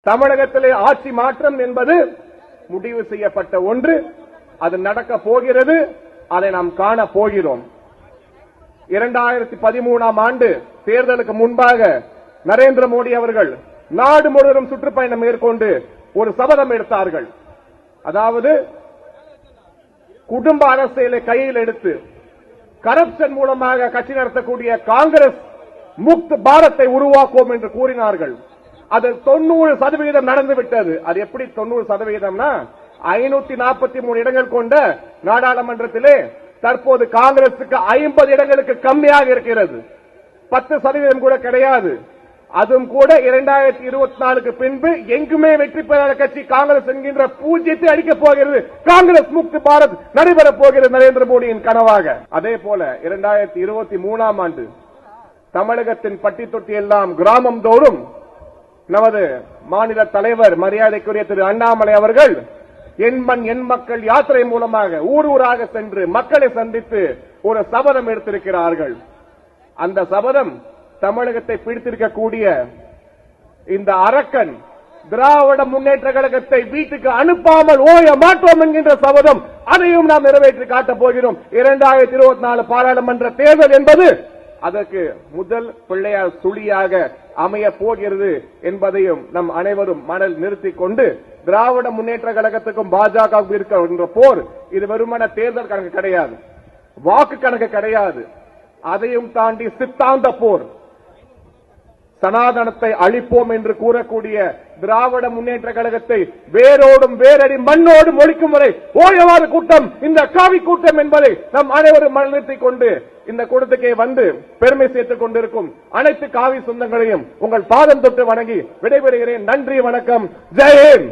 தமிழகத்திலே ஆட்சி மாற்றம் என்பது முடிவு செய்யப்பட்ட ஒன்று. அது நடக்க போகிறது. அதை நாம் காண போகிறோம். 2013ஆம் ஆண்டு தேர்தலுக்கு முன்பாக நரேந்திர மோடி அவர்கள் நாடு முழுவதும் சுற்றுப்பயணம் மேற்கொண்டு ஒரு சபதம் எடுத்தார்கள். அதாவது குடும்ப அரசியலை கையில் எடுத்து கரப்ஷன் மூலமாக கட்சி நடத்தக்கூடிய காங்கிரஸ் முக்த் பாரத்தை உருவாக்குவோம் என்று கூறினார்கள். அது 90% நடந்துவிட்டது. அது எப்படி 90%? 543 இடங்கள் கொண்ட நாடாளுமன்றத்திலே தற்போது காங்கிரசுக்கு 50 இடங்களுக்கு கம்மியாக இருக்கிறது. 10% கூட கிடையாது. அதுவும் கூட 2024க்கு பின்பு எங்குமே வெற்றி பெறாத கட்சி காங்கிரஸ் என்கின்ற பூஜ்யத்தை அடிக்கப் போகிறது. காங்கிரஸ் முக்த் பாரத் நடைபெறப் போகிறது நரேந்திர மோடியின் கனவாக. அதே போல 2023ஆம் ஆண்டு தமிழகத்தின் பட்டி தொட்டி எல்லாம் கிராமம் தோறும் நமது மாநில தலைவர் மரியாதைக்குரிய திரு அண்ணாமலை அவர்கள் என் மண் என் மக்கள் யாத்திரை மூலமாக ஊர் ஊராக சென்று மக்களை சந்தித்து ஒரு சபதம் எடுத்திருக்கிறார்கள். அந்த சபதம் தமிழகத்தை பிடித்திருக்கக்கூடிய இந்த அரக்கன் திராவிட முன்னேற்ற கழகத்தை வீட்டுக்கு அனுப்பாமல் ஓய மாட்டோம் என்கின்ற சபதம், அதையும் நாம் நிறைவேற்றி காட்டப் போகிறோம். 2024 பாராளுமன்ற தேர்தல் என்பது அதற்கு முதல் பிள்ளையார் சுழியாக அமைய போகிறது என்பதையும் நம் அனைவரும் மனதில் நிறுத்திக் கொண்டு திராவிட முன்னேற்ற கழகத்துக்கும் பாஜகவுக்கும் இருக்கின்ற போர் இது வெறுமன தேர்தல் கணக்கு கிடையாது, வாக்கு கணக்கு கிடையாது. அதையும் தாண்டி சித்தாந்த போர். சனாதனத்தை அழிப்போம் என்று கூறக்கூடிய திராவிட முன்னேற்ற கழகத்தை வேரோடும் வேரடி மண்ணோடும் ஒழிக்கும் வரை ஓயவாத கூட்டம் இந்த காவி கூட்டம் என்பதை நம் அனைவரும் மனநிறுத்திக் கொண்டு இந்த கூட்டத்துக்கே வந்து பெருமை சேர்த்துக் கொண்டிருக்கும் அனைத்து காவி சொந்தங்களையும் உங்கள் பாதம் தொட்டு வணங்கி விடைபெறுகிறேன். நன்றி, வணக்கம், ஜெய் ஹிந்த்.